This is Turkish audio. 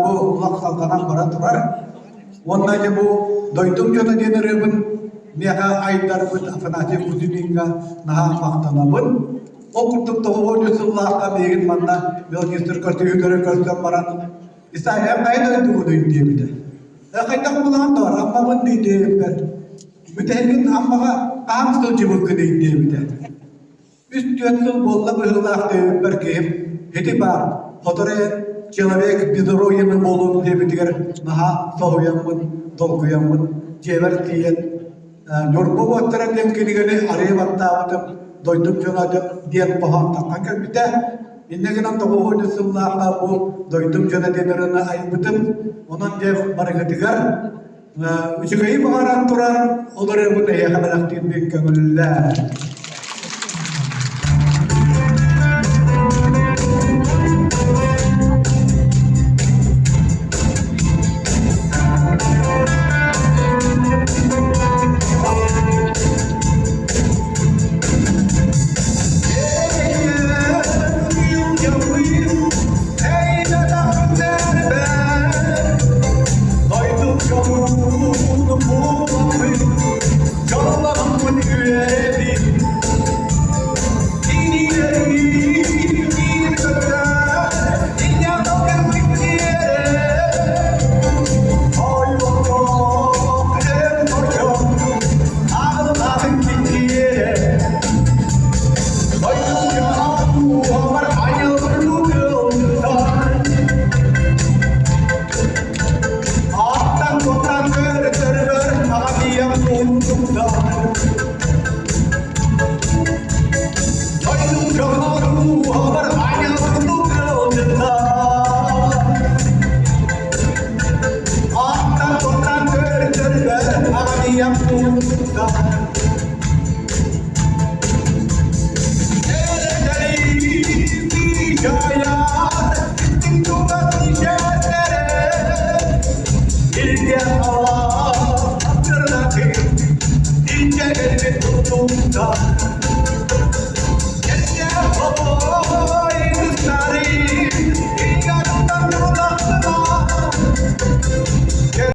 bu ulak saltanan bara turar. Ondan bu doydum jona denerebin neka aydar bit afanati kuzininga naha maktanabın. O kutup tohu Resulullah begin manna belgestir kartı yudere kartı baran. İsa hem kayda itu doyum diye bir de. Kayda kulan da var amma bun diye bir. Mütehemin amma kaham cibuk diye bir de. Üst yönlü bolla bıhılak bir keyif. Heti var. Fotoğraf человек безроенный болуын дебитигер наха соhuyanмын, долгуянмын, жебер тиен. Норбу ваттыран демкенигени ария ваттаабытым, дойдум жонадым, диен пахам таққан кәлбіте. Иннегенен тоғуғы нысыллаға бұл дойдум жона денеріні айбытым, онан дев барығытыгар. Үчігейі бағаран тұрар, олары бұны яқабалақтың бек көңілілі.